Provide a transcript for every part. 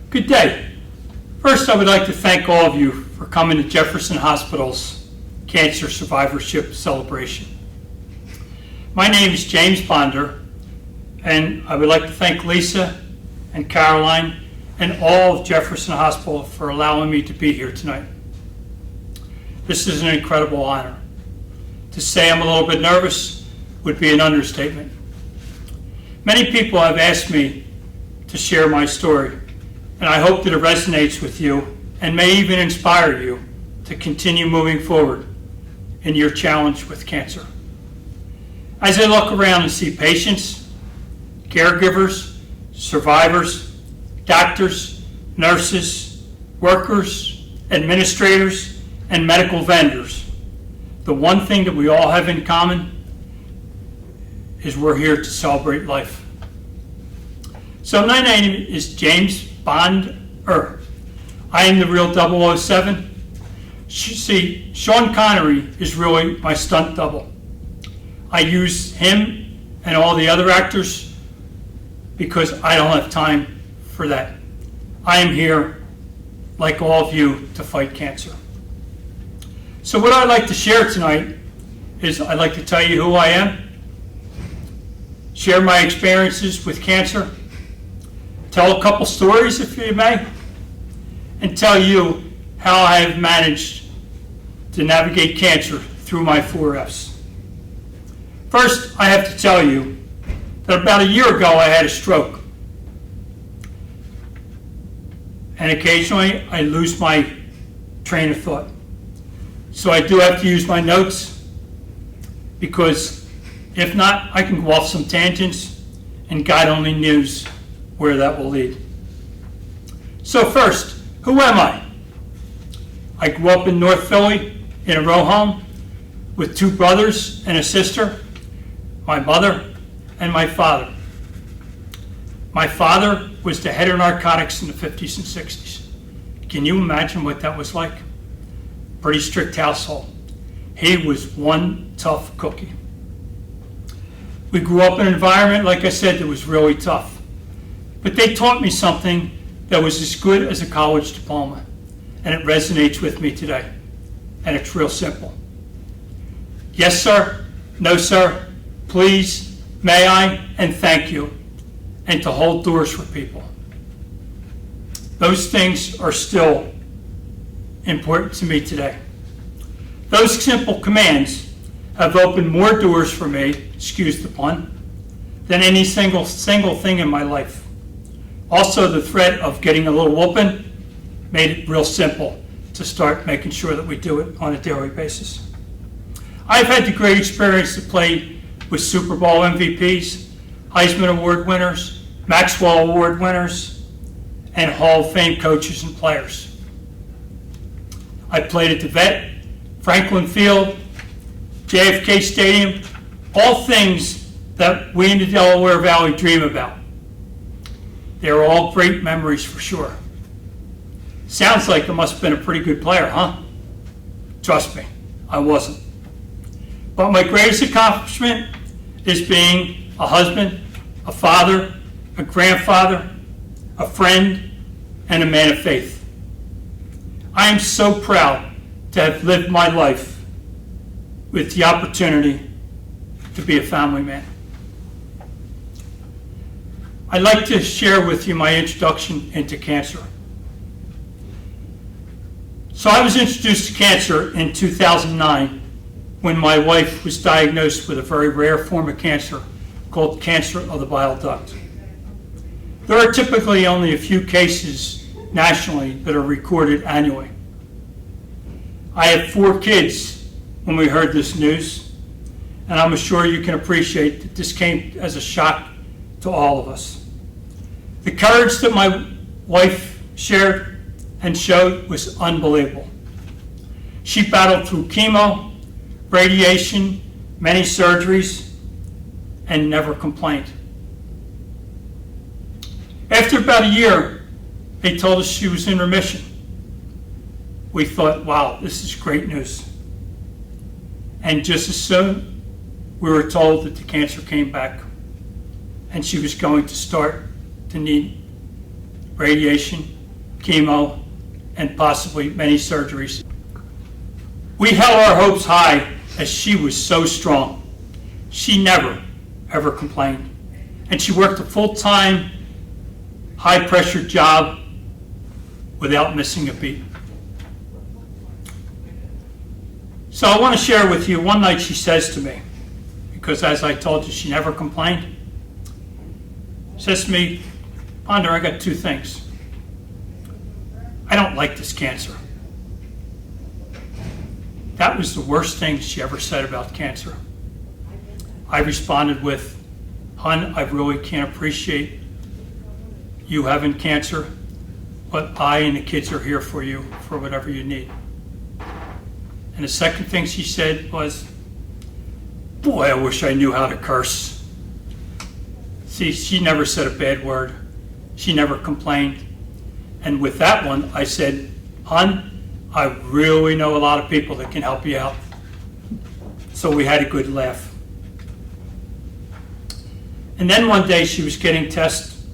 Good day. First, I would like to thank all of you for coming to Jefferson Hospital's Cancer Survivorship Celebration. My name is James Bonder, and I would like to thank Lisa and Caroline and all of Jefferson Hospital for allowing me to be here tonight. This is an incredible honor. To say I'm a little bit nervous would be an understatement. Many people have asked me to share my story, and I hope that it resonates with you and may even inspire you to continue moving forward in your challenge with cancer. As I look around and see patients, caregivers, survivors, doctors, nurses, workers, administrators, and medical vendors, the one thing that we all have in common is we're here to celebrate life. So my name is James Bonder. I am the real 007. See, Sean Connery is really my stunt double. I use him and all the other actors because I don't have time for that. I am here, like all of you, to fight cancer. So what I'd like to share tonight is I'd like to tell you who I am, share my experiences with cancer, tell a couple stories, if you may, and tell you how I have managed to navigate cancer through my 4 F's. First, I have to tell you that about a year ago I had a stroke. And occasionally I lose my train of thought. So I do have to use my notes, because if not, I can go off some tangents, and God only knows where that will lead. So first, who am I? I grew up in North Philly in a row home with 2 brothers and a sister, my mother and my father. My father was the head of narcotics in the 50s and 60s. Can you imagine what that was like? Pretty strict household. He was one tough cookie. We grew up in an environment, like I said, that was really tough. But they taught me something that was as good as a college diploma, and it resonates with me today. And it's real simple. Yes, sir. No, sir. Please, may I, and thank you. And to hold doors for people. Those things are still important to me today. Those simple commands have opened more doors for me, excuse the pun, than any single thing in my life. Also, the threat of getting a little whooping made it real simple to start making sure that we do it on a daily basis. I've had the great experience to play with Super Bowl MVPs, Heisman Award winners, Maxwell Award winners, and Hall of Fame coaches and players. I played at the Vet, Franklin Field, JFK Stadium, all things that we in the Delaware Valley dream about. They're all great memories for sure. Sounds like I must have been a pretty good player, huh? Trust me, I wasn't. But my greatest accomplishment is being a husband, a father, a grandfather, a friend, and a man of faith. I am so proud to have lived my life with the opportunity to be a family man. I'd like to share with you my introduction into cancer. So I was introduced to cancer in 2009 when my wife was diagnosed with a very rare form of cancer called cancer of the bile duct. There are typically only a few cases nationally that are recorded annually. I had 4 kids when we heard this news, and I'm sure you can appreciate that this came as a shock to all of us. The courage that my wife shared and showed was unbelievable. She battled through chemo, radiation, many surgeries, and never complained. After about a year, they told us she was in remission. We thought, wow, this is great news. And just as soon, we were told that the cancer came back and she was going to start to need radiation chemo, and possibly many surgeries. We held our hopes high as she was so strong. She never, ever complained. And she worked a full-time, high-pressure job without missing a beat. So I want to share with you, one night she says to me, because as I told you, she never complained, says to me, Ponder, I got two things. I don't like this cancer. That was the worst thing she ever said about cancer. I responded with, Hon, I really can't appreciate you having cancer, but I and the kids are here for you for whatever you need. And the second thing she said was, boy, I wish I knew how to curse. See, she never said a bad word. She never complained. And with that one, I said, Hon, I really know a lot of people that can help you out. So we had a good laugh. And then one day she was getting tests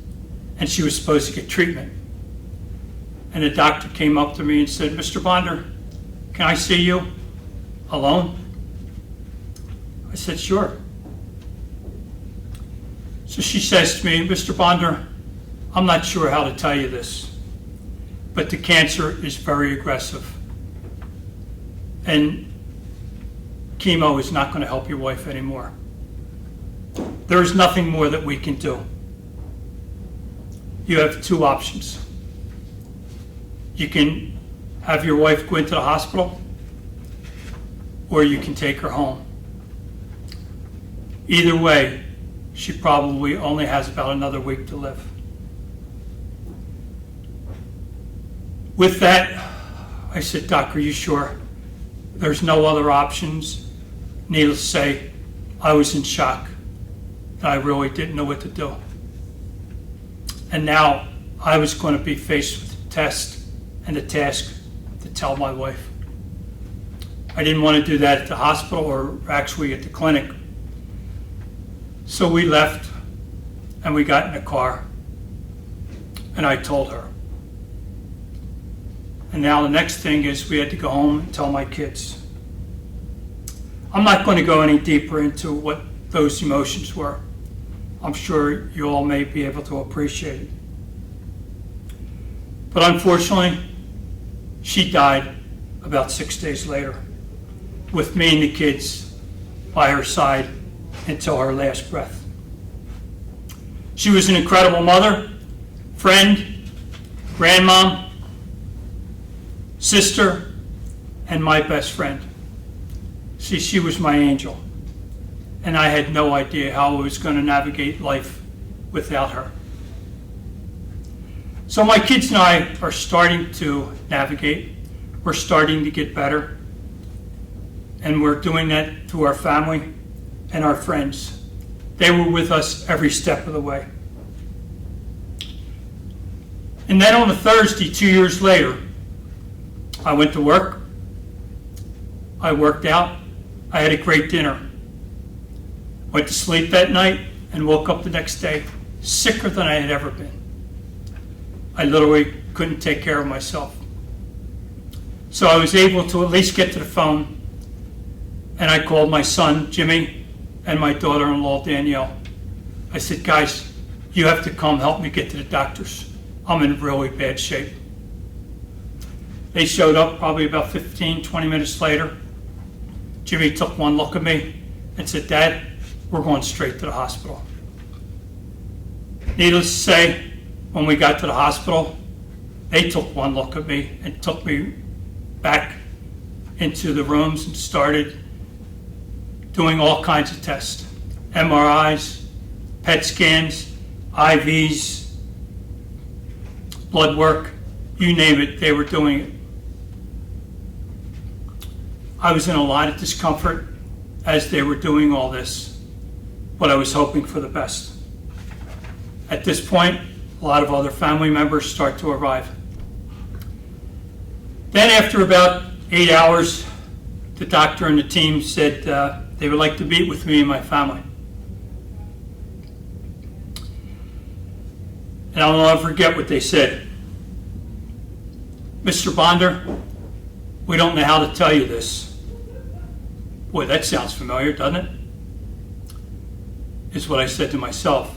and she was supposed to get treatment. And the doctor came up to me and said, Mr. Bonder, can I see you alone? I said, sure. So she says to me, Mr. Bonder, I'm not sure how to tell you this, but the cancer is very aggressive. And chemo is not going to help your wife anymore. There is nothing more that we can do. You have two options. You can have your wife go into the hospital, or you can take her home. Either way, she probably only has about another week to live. With that, I said, Doc, are you sure? There's no other options. Needless to say, I was in shock. I really didn't know what to do. And now I was going to be faced with the test and the task to tell my wife. I didn't want to do that at the hospital or actually at the clinic. So we left and we got in a car and I told her. And now the next thing is we had to go home and tell my kids. I'm not going to go any deeper into what those emotions were. I'm sure you all may be able to appreciate it. But unfortunately, she died about 6 days later, with me and the kids by her side until her last breath. She was an incredible mother, friend, grandmom, sister, and my best friend. See, she was my angel, and I had no idea how I was going to navigate life without her. So my kids and I are starting to navigate. We're starting to get better, and we're doing that through our family and our friends. They were with us every step of the way. And then on a Thursday, 2 years later, I went to work. I worked out. I had a great dinner. Went to sleep that night and woke up the next day sicker than I had ever been. I literally couldn't take care of myself. So I was able to at least get to the phone, and I called my son, Jimmy, and my daughter-in-law, Danielle. I said, guys, you have to come help me get to the doctors. I'm in really bad shape. They showed up probably about 15, 20 minutes later. Jimmy took one look at me and said, Dad, we're going straight to the hospital. Needless to say, when we got to the hospital, they took one look at me and took me back into the rooms and started doing all kinds of tests. MRIs, PET scans, IVs, blood work, you name it, they were doing it. I was in a lot of discomfort as they were doing all this, but I was hoping for the best. At this point, a lot of other family members start to arrive. Then after about 8 hours, the doctor and the team said they would like to meet with me and my family. And I'll never forget what they said. Mr. Bonder, we don't know how to tell you this. Boy, that sounds familiar, doesn't it? Is what I said to myself.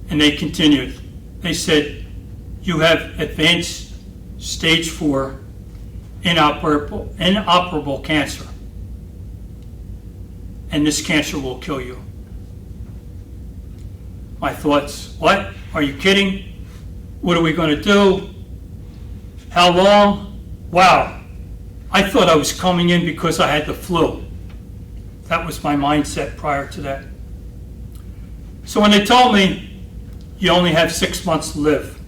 And they continued. They said, you have advanced stage 4 inoperable cancer. And this cancer will kill you. My thoughts, what? Are you kidding? What are we going to do? How long? Wow. I thought I was coming in because I had the flu. That was my mindset prior to that. So when they told me, you only have 6 months to live,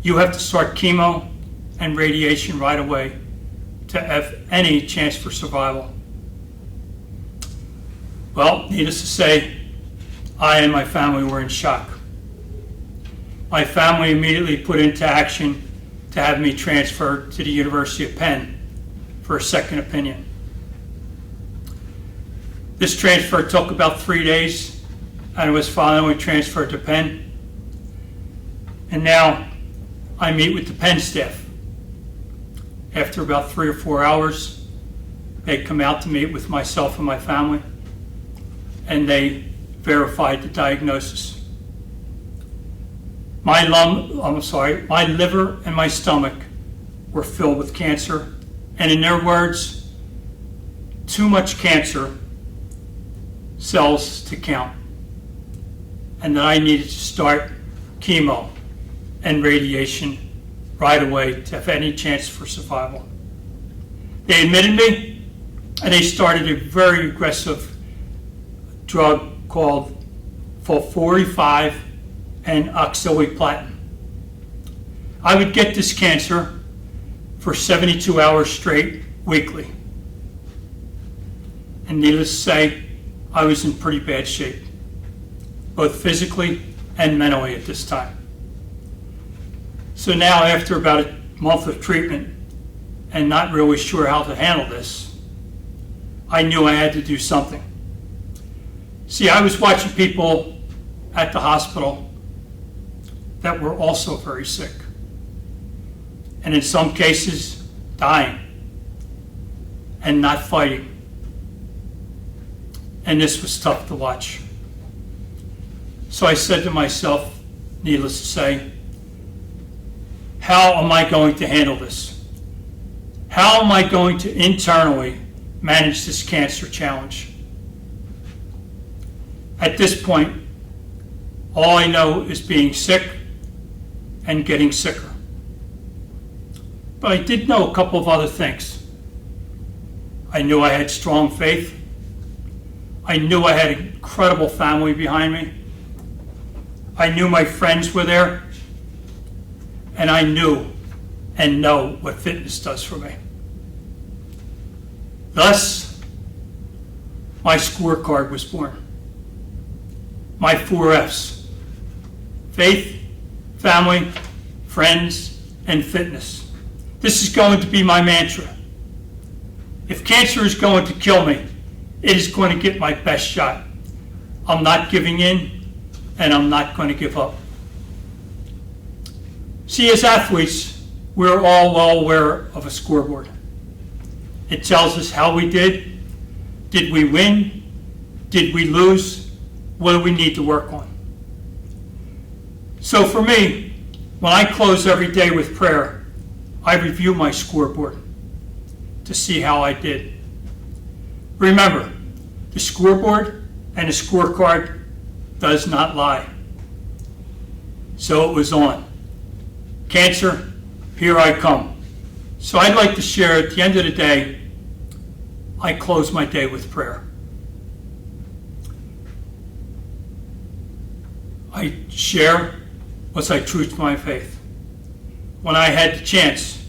you have to start chemo and radiation right away to have any chance for survival. Well, needless to say, I and my family were in shock. My family immediately put into action to have me transferred to the University of Penn for a second opinion. This transfer took about 3 days, and I was finally transferred to Penn. And now I meet with the Penn staff. After about 3 or 4 hours, they come out to meet with myself and my family, and they verified the diagnosis. My liver and my stomach were filled with cancer, and in their words, too much cancer cells to count, and that I needed to start chemo and radiation right away to have any chance for survival. They admitted me, and they started a very aggressive drug called Fulforty-5 and oxaliplatin. I would get this cancer for 72 hours straight, weekly. And needless to say, I was in pretty bad shape, both physically and mentally at this time. So now, after about a month of treatment and not really sure how to handle this, I knew I had to do something. See, I was watching people at the hospital that were also very sick, and in some cases dying and not fighting. And this was tough to watch. So I said to myself, needless to say, how am I going to handle this? How am I going to internally manage this cancer challenge? At this point, all I know is being sick and getting sicker. But I did know a couple of other things. I knew I had strong faith. I knew I had an incredible family behind me. I knew my friends were there. And I knew and know what fitness does for me. Thus, my scorecard was born. My 4 F's: faith, family, friends, and fitness. This is going to be my mantra. If cancer is going to kill me, it is going to get my best shot. I'm not giving in, and I'm not going to give up. See, as athletes, we're all well aware of a scoreboard. It tells us how we did. Did we win? Did we lose? What do we need to work on? So for me, when I close every day with prayer, I review my scoreboard to see how I did. Remember, the scoreboard and the scorecard does not lie. So it was on. Cancer, here I come. So I'd like to share at the end of the day, I close my day with prayer. I share what's my truth to my faith. When I had the chance,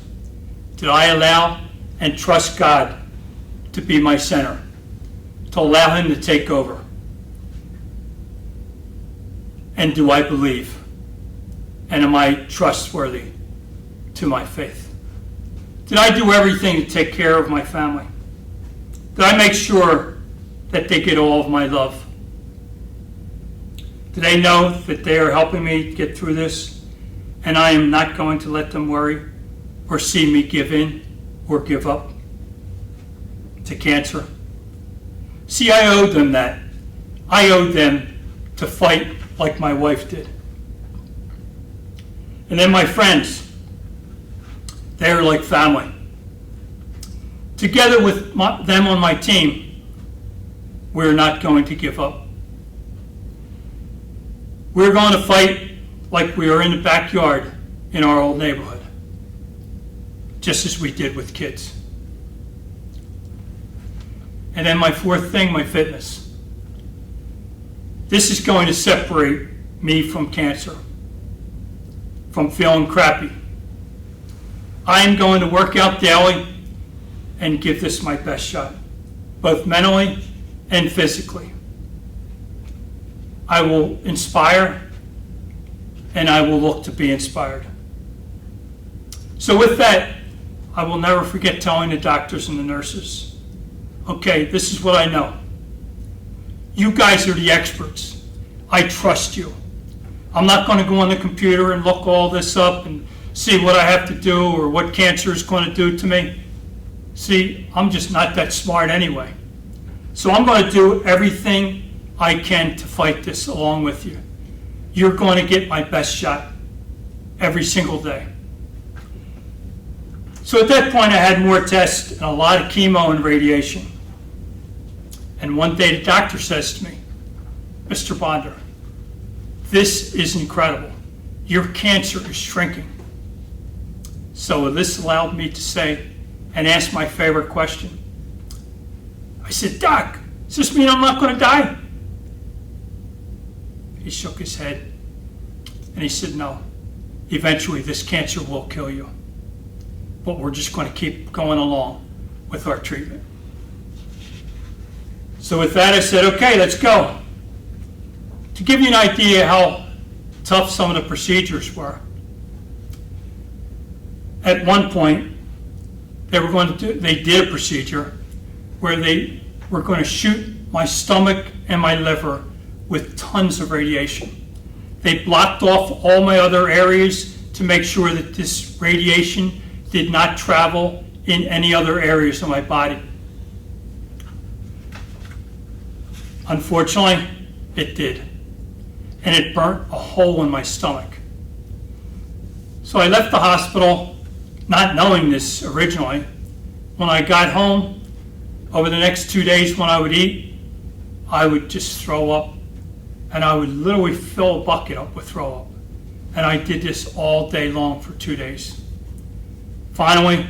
did I allow and trust God to be my center, to allow Him to take over? And do I believe? And am I trustworthy to my faith? Did I do everything to take care of my family? Did I make sure that they get all of my love? Do they know that they are helping me get through this and I am not going to let them worry or see me give in or give up to cancer. See, I owed them that. I owed them to fight like my wife did. And then my friends, they are like family. Together with them on my team, we're not going to give up. We're going to fight like we are in the backyard in our old neighborhood, just as we did with kids. And then my fourth thing, my fitness. This is going to separate me from cancer, from feeling crappy. I am going to work out daily and give this my best shot, both mentally and physically. I will inspire, and I will look to be inspired. So with that, I will never forget telling the doctors and the nurses, okay, this is what I know. You guys are the experts. I trust you. I'm not going to go on the computer and look all this up and see what I have to do or what cancer is going to do to me. See, I'm just not that smart anyway. So I'm going to do everything I can to fight this along with you. You're going to get my best shot every single day. So at that point, I had more tests and a lot of chemo and radiation. And one day the doctor says to me, Mr. Bonder, this is incredible. Your cancer is shrinking. So this allowed me to say and ask my favorite question. I said, Doc, does this mean I'm not going to die? He shook his head and he said, no. Eventually this cancer will kill you. But we're just going to keep going along with our treatment. So with that, I said, okay, let's go. To give you an idea how tough some of the procedures were, at one point, they did a procedure where they were going to shoot my stomach and my liver with tons of radiation. They blocked off all my other areas to make sure that this radiation did not travel in any other areas of my body. Unfortunately, it did. And it burnt a hole in my stomach. So I left the hospital, not knowing this originally. When I got home, over the next 2 days when I would eat, I would just throw up. And I would literally fill a bucket up with throw up. And I did this all day long for 2 days. Finally,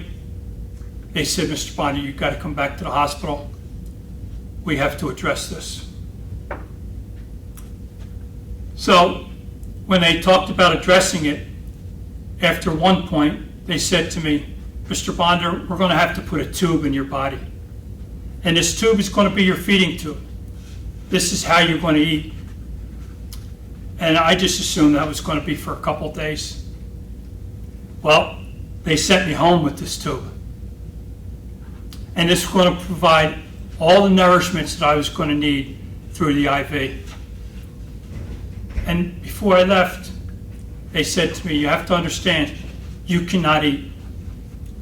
they said, Mr. Bonder, you've got to come back to the hospital. We have to address this. So when they talked about addressing it, after one point, they said to me, Mr. Bonder, we're going to have to put a tube in your body. And this tube is going to be your feeding tube. This is how you're going to eat. And I just assumed that was going to be for a couple days. Well, they sent me home with this tube. And this was going to provide all the nourishments that I was going to need through the IV. And before I left, they said to me, you have to understand, you cannot eat.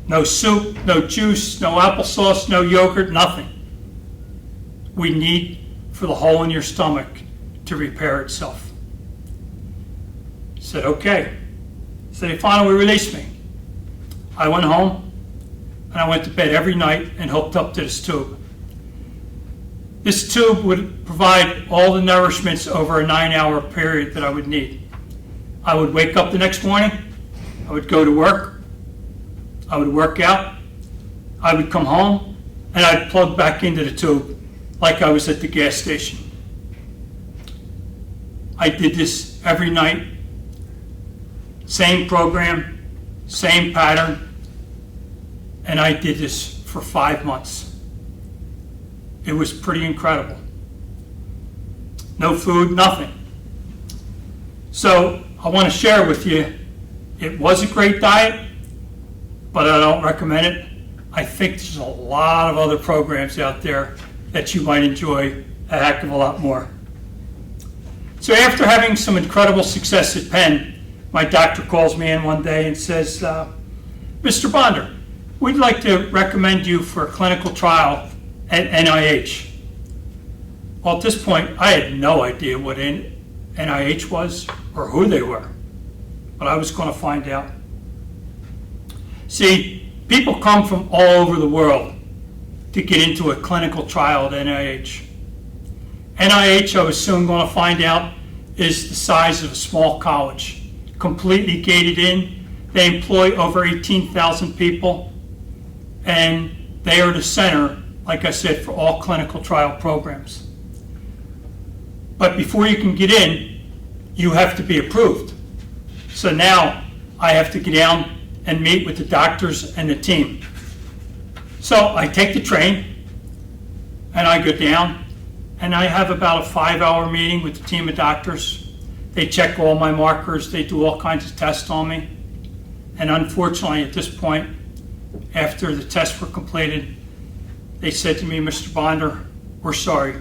No soup, no juice, no applesauce, no yogurt, nothing. We need for the hole in your stomach to repair itself. I said, okay. So they finally released me. I went home and I went to bed every night and hooked up to this tube. This tube would provide all the nourishments over a 9-hour period that I would need. I would wake up the next morning, I would go to work, I would work out, I would come home, and I'd plug back into the tube like I was at the gas station. I did this every night, same program, same pattern, and I did this for 5 months. It was pretty incredible. No food, nothing. So I want to share with you, it was a great diet, but I don't recommend it. I think there's a lot of other programs out there that you might enjoy a heck of a lot more. So after having some incredible success at Penn, my doctor calls me in one day and says, Mr. Bonder, we'd like to recommend you for a clinical trial at NIH. Well, at this point, I had no idea what NIH was or who they were, but I was going to find out. See, people come from all over the world to get into a clinical trial at NIH. NIH, I was soon going to find out, is the size of a small college, completely gated in. They employ over 18,000 people, and they are the center, like I said, for all clinical trial programs. But before you can get in, you have to be approved. So now I have to get down and meet with the doctors and the team. So I take the train and I go down and I have about a 5-hour meeting with the team of doctors. They check all my markers, they do all kinds of tests on me. And unfortunately at this point, after the tests were completed, they said to me, Mr. Bonder, we're sorry,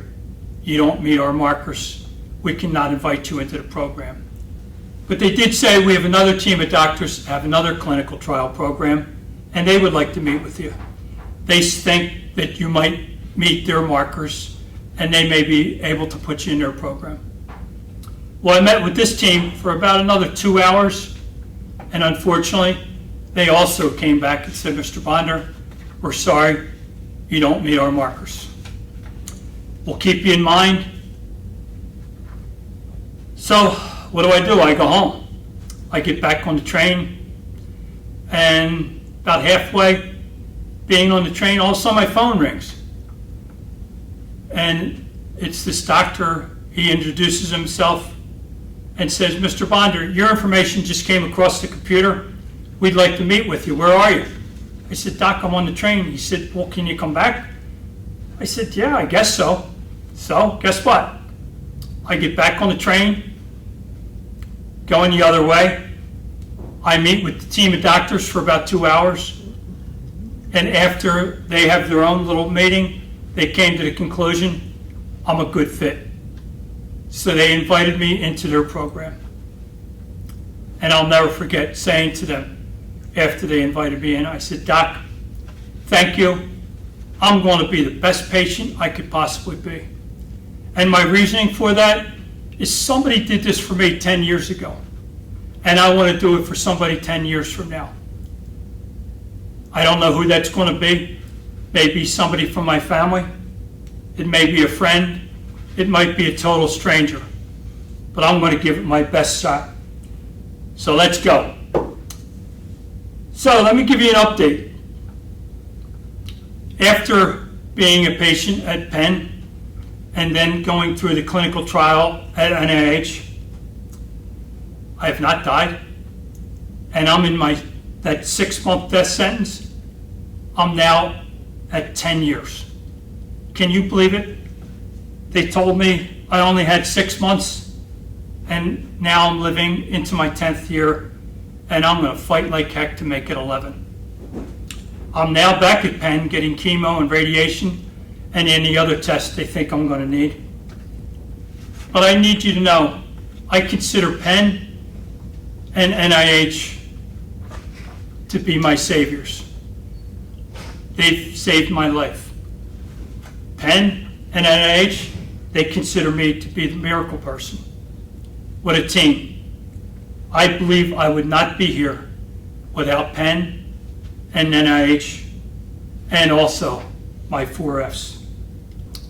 you don't meet our markers. We cannot invite you into the program. But they did say we have another team of doctors, have another clinical trial program, and they would like to meet with you. They think that you might meet their markers, and they may be able to put you in their program. Well, I met with this team for about another 2 hours, and unfortunately, they also came back and said, Mr. Bonder, we're sorry, you don't meet our markers. We'll keep you in mind. So what do? I go home. I get back on the train, and about halfway being on the train, all of a sudden my phone rings. And it's this doctor. He introduces himself and says, Mr. Bonder, your information just came across the computer. We'd like to meet with you. Where are you? I said, Doc, I'm on the train. He said, well, can you come back? I said, yeah, I guess so. So guess what? I get back on the train, going the other way. I meet with the team of doctors for about 2 hours. And after they have their own little meeting, they came to the conclusion, I'm a good fit. So they invited me into their program. And I'll never forget saying to them, after they invited me in, I said, Doc, thank you. I'm going to be the best patient I could possibly be. And my reasoning for that is somebody did this for me 10 years ago. And I want to do it for somebody 10 years from now. I don't know who that's going to be. Maybe somebody from my family. It may be a friend. It might be a total stranger. But I'm going to give it my best shot. So let's go. So let me give you an update. After being a patient at Penn and then going through the clinical trial at NIH, I have not died. And I'm in that 6-month death sentence. I'm now at 10 years. Can you believe it? They told me I only had 6 months, and now I'm living into my 10th year, and I'm going to fight like heck to make it 11. I'm now back at Penn getting chemo and radiation and any other tests they think I'm going to need. But I need you to know, I consider Penn and NIH to be my saviors. They've saved my life. Penn and NIH, they consider me to be the miracle person. What a team. I believe I would not be here without Penn and NIH and also my 4 Fs.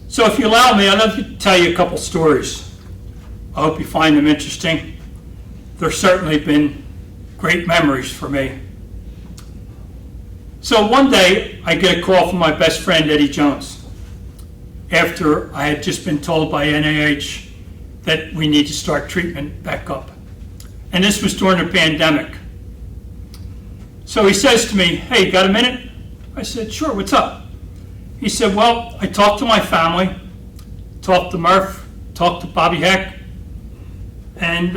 So if you allow me, I'd love to tell you a couple stories. I hope you find them interesting. There's certainly been great memories for me. So one day, I get a call from my best friend, Eddie Jones, after I had just been told by NIH that we need to start treatment back up. And this was during the pandemic. So he says to me, hey, you got a minute? I said, sure, what's up? He said, well, I talked to my family, talked to Murph, talked to Bobby Heck, and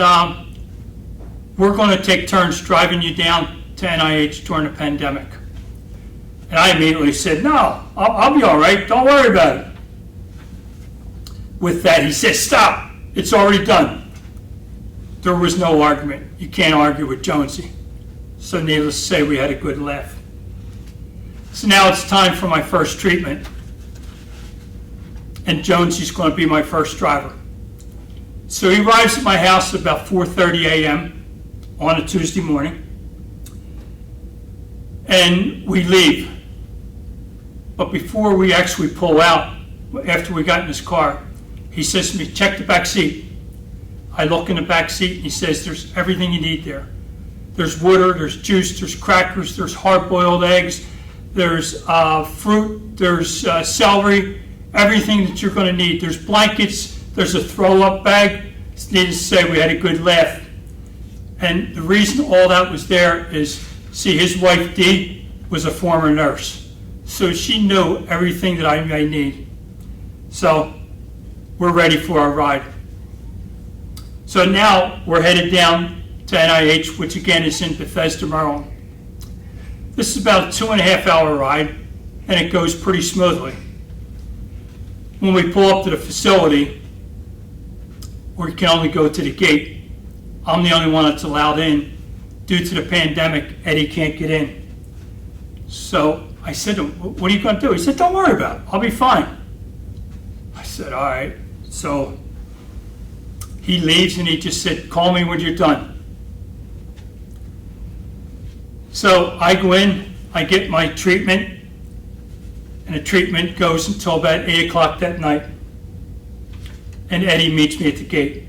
we're going to take turns driving you down to NIH during the pandemic. And I immediately said, no, I'll be all right. Don't worry about it. With that, he said, stop. It's already done. there was no argument. You can't argue with Jonesy. So needless to say, we had a good laugh. So now it's time for my first treatment. And Jonesy's going to be my first driver. So he arrives at my house at about 4:30 a.m. on a Tuesday morning. And we leave. But before we actually pull out, after we got in his car, he says to me, check the back seat. I look in the back seat and he says, there's everything you need there. There's water, there's juice, there's crackers, there's hard-boiled eggs, there's fruit, there's celery, everything that you're going to need. There's blankets, there's a throw-up bag. Needless to say, we had a good laugh. And the reason all that was there is, see, his wife, Dee, was a former nurse. So she knew everything that I may need. So we're ready for our ride. So now we're headed down to NIH, which again is in Bethesda, Maryland. This is about a 2.5 hour ride, and it goes pretty smoothly. When we pull up to the facility, we can only go to the gate. I'm the only one that's allowed in. Due to the pandemic, Eddie can't get in. So I said to him, what are you going to do? He said, don't worry about it. I'll be fine. I said, all right. So he leaves and he just said, call me when you're done. So I go in, I get my treatment, and the treatment goes until about 8 o'clock that night. And Eddie meets me at the gate.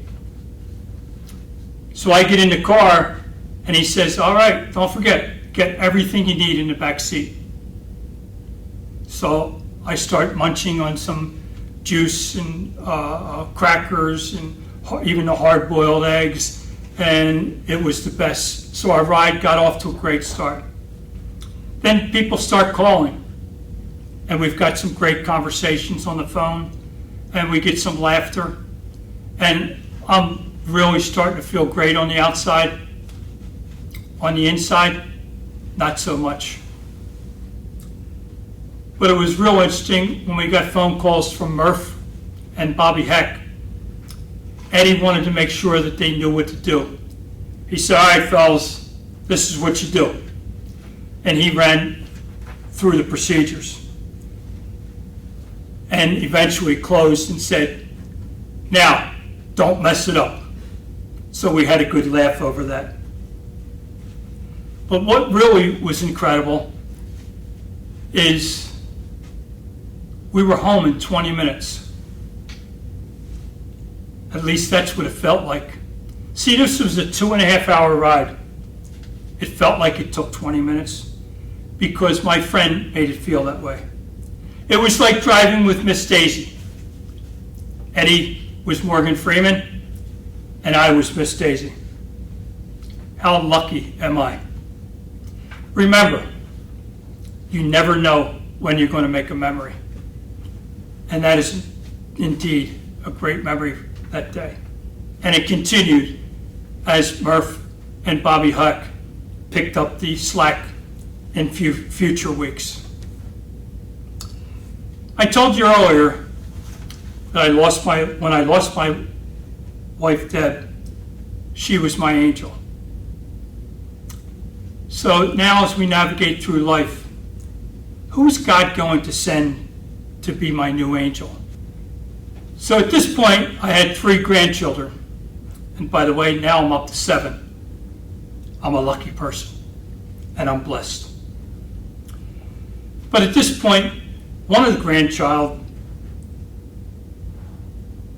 So I get in the car and he says, all right, don't forget, get everything you need in the back seat. So I start munching on some juice and crackers and even the hard-boiled eggs, and it was the best. So our ride got off to a great start. Then people start calling, and we've got some great conversations on the phone, and we get some laughter, and I'm really starting to feel great on the outside. On the inside, not so much. But it was real interesting when we got phone calls from Murph and Bobby Heck. Eddie wanted to make sure that they knew what to do. He said, all right, fellas, this is what you do. And he ran through the procedures. And eventually closed and said, now, don't mess it up. So we had a good laugh over that. But what really was incredible is we were home in 20 minutes. At least that's what it felt like. See, this was a 2.5 hour ride. It felt like it took 20 minutes because my friend made it feel that way. It was like driving with Miss Daisy. Eddie was Morgan Freeman, and I was Miss Daisy. How lucky am I? Remember, you never know when you're going to make a memory. And that is indeed a great memory that day. And it continued as Murph and Bobby Huck picked up the slack in future weeks. I told you earlier that when I lost my wife Deb, she was my angel. So now as we navigate through life, who is God going to send to be my new angel? So at this point, I had 3 grandchildren. And by the way, now I'm up to 7. I'm a lucky person, and I'm blessed. But at this point, one of the grandchild,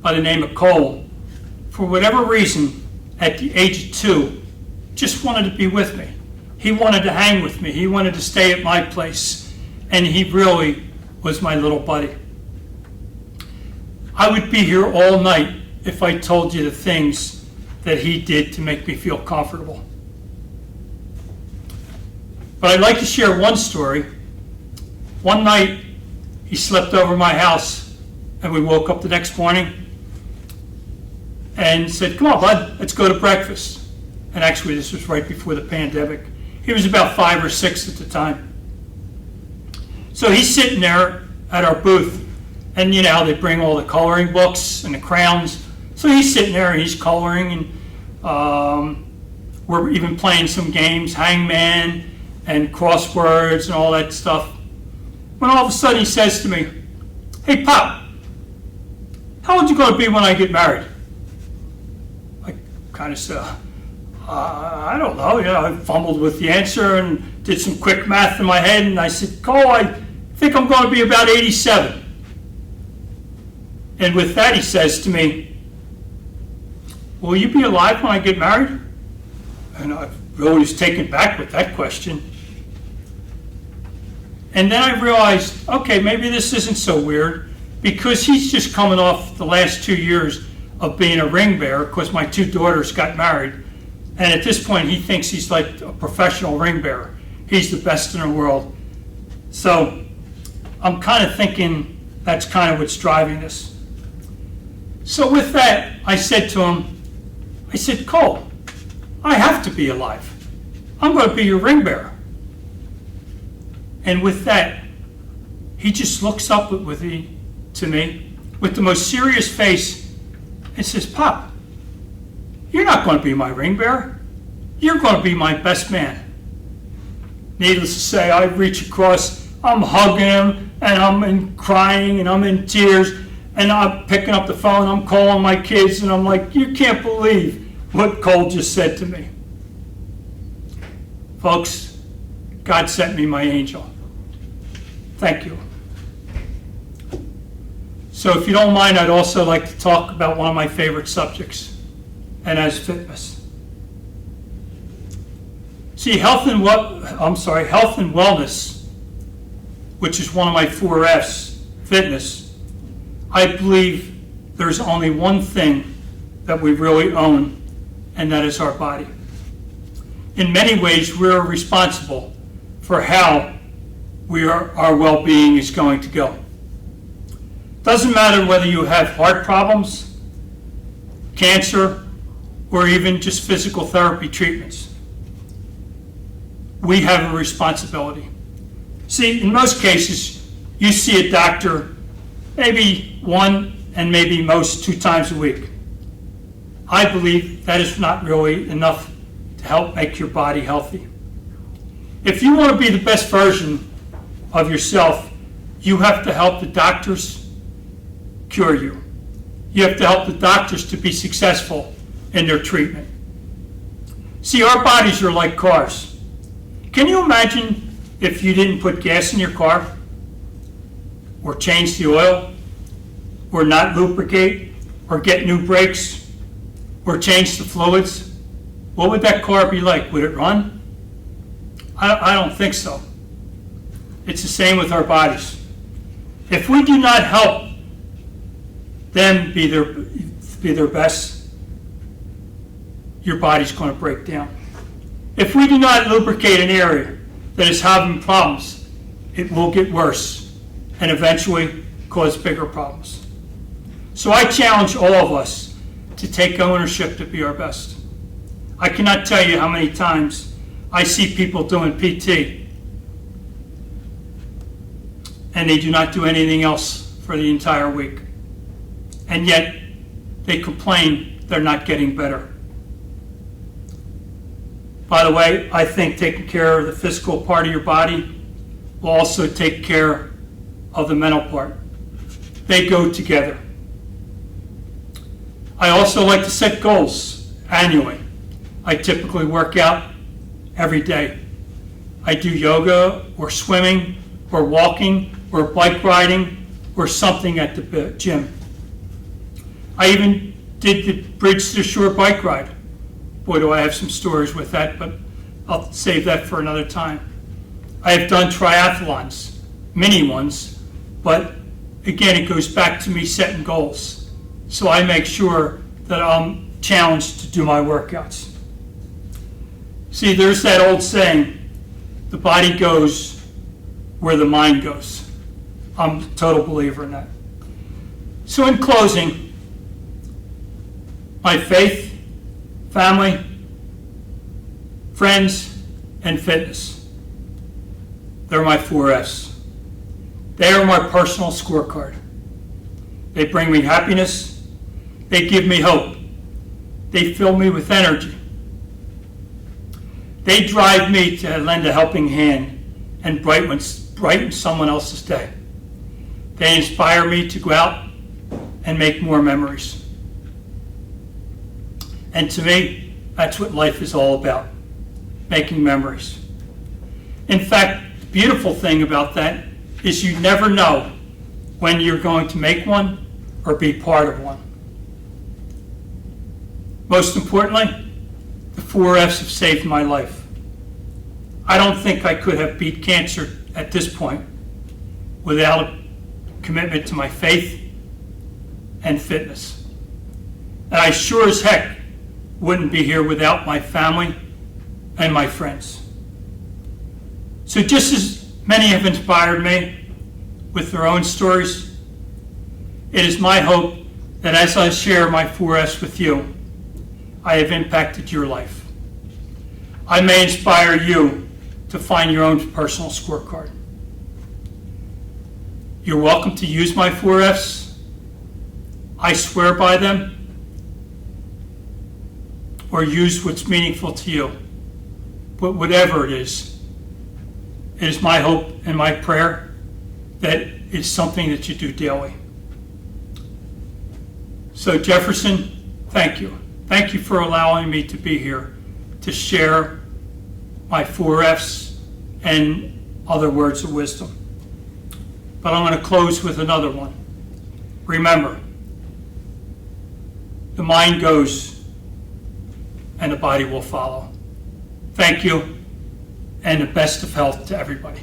by the name of Cole, for whatever reason, at the age of 2, just wanted to be with me. He wanted to hang with me. He wanted to stay at my place. And he really was my little buddy. I would be here all night if I told you the things that he did to make me feel comfortable. But I'd like to share one story. One night, he slept over my house, and we woke up the next morning and said, come on, bud, let's go to breakfast. And actually, this was right before the pandemic. He was about 5 or 6 at the time. So he's sitting there at our booth, and they bring all the coloring books and the crayons. So he's sitting there and he's coloring, and We're even playing some games, hangman and crosswords and all that stuff. When all of a sudden he says to me, "Hey, Pop, how old are you going to be when I get married?" I kind of said, I don't know. I fumbled with the answer and did some quick math in my head, and I said, "Cole, I think I'm going to be about 87. And with that, he says to me, "Will you be alive when I get married?" And I really was taken back with that question. And then I realized, okay, maybe this isn't so weird, because he's just coming off the last 2 years of being a ring bearer, because my 2 daughters got married. And at this point, he thinks he's like a professional ring bearer. He's the best in the world. So I'm kind of thinking that's kind of what's driving this. So with that, I said to him, I said, "Cole, I have to be alive. I'm going to be your ring bearer." And with that, he just looks up to me with the most serious face and says, "Pop, you're not going to be my ring bearer. You're going to be my best man." Needless to say, I reach across, I'm hugging him, and I'm crying, and I'm in tears, and I'm picking up the phone, I'm calling my kids, and I'm like, "You can't believe what Cole just said to me." Folks, God sent me my angel. Thank you. So if you don't mind, I'd also like to talk about one of my favorite subjects, and that's fitness. See, health and wellness, which is one of my 4 F's, fitness, I believe there's only one thing that we really own, and that is our body. In many ways, we're responsible for how our well-being is going to go. Doesn't matter whether you have heart problems, cancer, or even just physical therapy treatments. We have a responsibility. See, in most cases, you see a doctor maybe 1 and maybe most 2 times a week. I believe that is not really enough to help make your body healthy. If you want to be the best version of yourself, you have to help the doctors cure you. You have to help the doctors to be successful in their treatment. See, our bodies are like cars. Can you imagine if you didn't put gas in your car, or change the oil, or not lubricate, or get new brakes, or change the fluids? What would that car be like? Would it run? I don't think so. It's the same with our bodies. If we do not help them be their best, your body's going to break down. If we do not lubricate an area that is having problems, it will get worse and eventually cause bigger problems. So I challenge all of us to take ownership to be our best. I cannot tell you how many times I see people doing PT and they do not do anything else for the entire week. And yet they complain they're not getting better. By the way, I think taking care of the physical part of your body will also take care of the mental part. They go together. I also like to set goals annually. I typically work out every day. I do yoga or swimming or walking or bike riding or something at the gym. I even did the Bridge to the Shore bike ride. Boy, do I have some stories with that, but I'll save that for another time. I have done triathlons, mini ones, but again, it goes back to me setting goals. So I make sure that I'm challenged to do my workouts. See, there's that old saying, the body goes where the mind goes. I'm a total believer in that. So in closing, my faith, family, friends, and fitness. They're my 4 F's. They are my personal scorecard. They bring me happiness. They give me hope. They fill me with energy. They drive me to lend a helping hand and brighten someone else's day. They inspire me to go out and make more memories. And to me, that's what life is all about, making memories. In fact, the beautiful thing about that is you never know when you're going to make one or be part of one. Most importantly, the 4 F's have saved my life. I don't think I could have beat cancer at this point without a commitment to my faith and fitness. And I sure as heck wouldn't be here without my family and my friends. So just as many have inspired me with their own stories, it is my hope that as I share my 4 F's with you, I have impacted your life. I may inspire you to find your own personal scorecard. You're welcome to use my 4 F's. I swear by them. Or use what's meaningful to you. But whatever it is my hope and my prayer that it's something that you do daily. So Jefferson, thank you. Thank you for allowing me to be here to share my 4 F's and other words of wisdom. But I'm going to close with another one. Remember, the mind goes and the body will follow. Thank you, and the best of health to everybody.